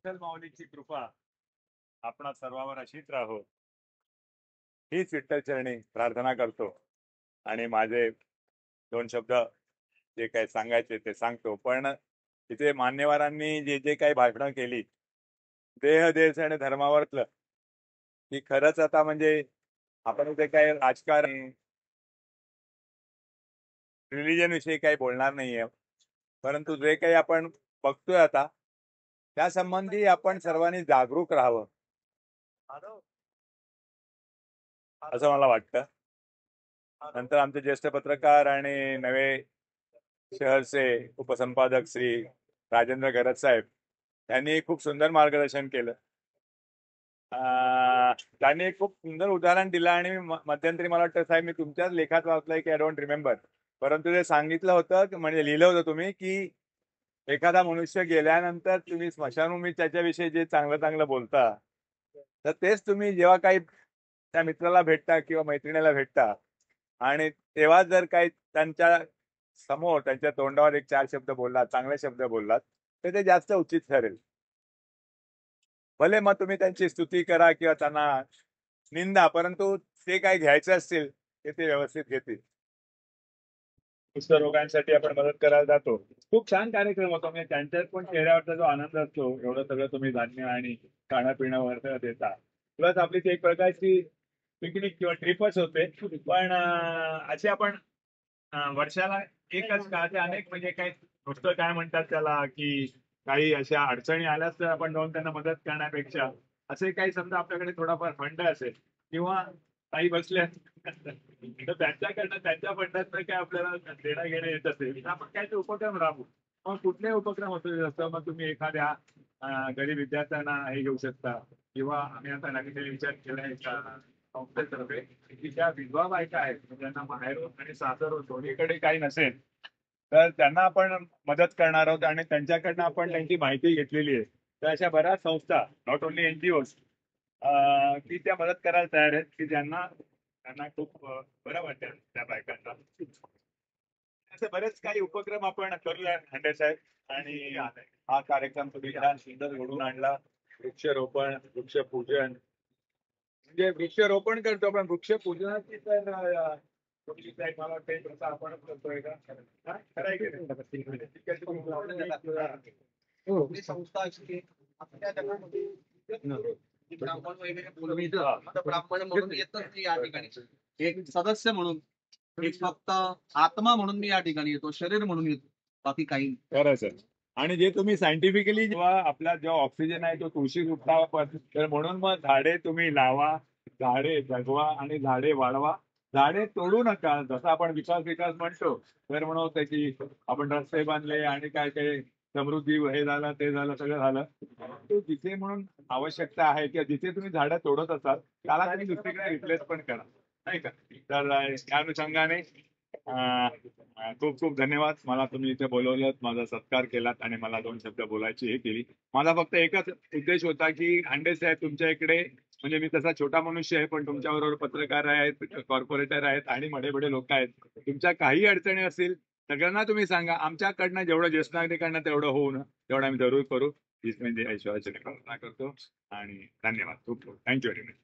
विठ्ठल माऊलीची कृपा आपणा सर्वावर अशीच राहो हीच विठ्ठल चरणी प्रार्थना करतो आणि माझे दोन शब्द जे काही सांगायचे ते सांगतो. पण तिथे मान्यवरांनी जे जे काही भाषणं केली देह देश आणि धर्मावरतलं, की खरंच आता म्हणजे आपण इथे काही राजकारण रिलिजन विषयी काही बोलणार नाहीये, परंतु जे काही आपण बघतोय आता त्या संबंधी आपण सर्वांनी जागरूक राहावं असं मला वाटतं. नंतर आमचे ज्येष्ठ पत्रकार आणि नवे शहरचे उपसंपादक श्री राजेंद्र गरज साहेब यांनी खूप सुंदर मार्गदर्शन केलं. त्यांनी एक खूप सुंदर उदाहरण दिलं आणि मध्यंतरी मला वाटतं साहेब मी तुमच्याच लेखात वाचलंय की आय डोंट रिमेंबर, परंतु ते सांगितलं होतं म्हणजे लिहिलं होतं तुम्ही की एखादा मनुष्य गेल्यानंतर तुम्ही स्मशानभूमीत त्याच्याविषयी जे चांगलं चांगलं बोलता, तर तेच तुम्ही जेव्हा काही त्या मित्राला भेटता किंवा मैत्रिणीला भेटता आणि तेव्हा जर काही त्यांच्या समोर त्यांच्या तोंडावर एक चार शब्द बोललात, चांगले शब्द बोललात, तर ते जास्त उचित ठरेल. भले मग तुम्ही त्यांची स्तुती करा किंवा त्यांना निंदा, परंतु ते काय घ्यायचं असतील ते व्यवस्थित घेतील. कुष्ठरोगांसाठी आपण मदत करायला जातो. खूप छान कार्यक्रम होतो. म्हणजे त्यांच्यात पण चेहऱ्यावरचा जो आनंद असतो, एवढं सगळं तुम्ही धान्य आणि खाणं-पिणं देता. प्लस आपली ती एक प्रकारची पिकनिक किंवा ट्रिपच होते. पण असे आपण वर्षाला एकच का ते अनेक म्हणजे काही नुसतं काय म्हणतात त्याला, की काही अशा अडचणी आल्याच तर आपण जाऊन त्यांना मदत करण्यापेक्षा असे काही समजा आपल्याकडे थोडाफार फंड असेल किंवा काही बसल्या तर त्यांच्याकडनं त्यांच्या फंडातनं काय आपल्याला देणं घेणं येत असेल तर आपण काय ते उपक्रम राबवू. मग कुठलेही उपक्रम होतो जसं मग तुम्ही एखाद्या गरीब विद्यार्थ्यांना हे घेऊ शकता किंवा आम्ही आता नवीन विचार केलाय का संस्थेतर्फे की ज्या विधवा बायका आहेत ज्यांना माहेरून आणि सासर दोन्हीकडे काही नसेल तर त्यांना आपण मदत करणार आहोत आणि त्यांच्याकडनं आपण त्यांची माहिती घेतलेली आहे. तर अशा बऱ्याच संस्था नॉट ओन्ली एनजीओज की त्या मदत करायला तयार आहेत की त्यांना त्यांना खूप बरं वाटेल त्या बायकांना. असे बरेच काही उपक्रम आपण करूया हांडे साहेब. आणि हा कार्यक्रम तुम्ही छान सुंदर घडून आणला. वृक्षरोपण, वृक्षपूजन म्हणजे वृक्षरोपण करतो पण वृक्षपूजनाची तर मला वाटतं प्रथा आपणच करतोय का? खरंय की नाही? हो, ही संस्था असते आपल्या जगामध्ये ब्राह्मण वगैरे बोलवतात. आता ब्राह्मण म्हणून येतात मी या ठिकाणी एक सदस्य म्हणून, एक फक्त आत्मा म्हणून मी या ठिकाणी येतो, शरीर म्हणून येतो, बाकी काही नाही. खरं सर. आणि जे तुम्ही सायंटिफिकली जेव्हा आपला जो ऑक्सिजन आहे तो तुळशी वृक्षावर, तर म्हणून मग झाडे तुम्ही लावा, झाडे जगवा आणि झाडे वाढवा. झाडे तोडू नका. जसं आपण विकास म्हणतो तर म्हणतो की आपण रस्ते बांधले आणि काय काय समृद्धी हे झालं ते झालं सगळं झालं, तो जिथे म्हणून आवश्यकता आहे किंवा जिथे तुम्ही झाडं तोडत असाल त्याला तुम्ही दुसरीकडे रिप्लेस पण करा, नाही का? तर या अनुषंगाने खूप खूप धन्यवाद. मला तुम्ही इथे बोलवलं, माझा सत्कार केलात आणि मला दोन शब्द बोलायची हे केली. माझा फक्त एकच उद्देश होता की हांडे साहेब तुमच्या इकडे म्हणजे मी तसा छोटा मनुष्य आहे पण तुमच्याबरोबर पत्रकार आहेत, कॉर्पोरेटर आहेत आणि बडे लोक आहेत. तुमच्या काही अडचणी असतील सगळ्यांना तुम्ही सांगा. आमच्याकडनं जेवढं ज्येष्ठ नागरिकांना तेवढं होऊ ना तेवढं आम्ही जरूर करू. हीच म्हणजे ऐश्वर्याची प्रार्थना करतो आणि धन्यवाद. खूप खूप थँक्यू व्हेरी मच.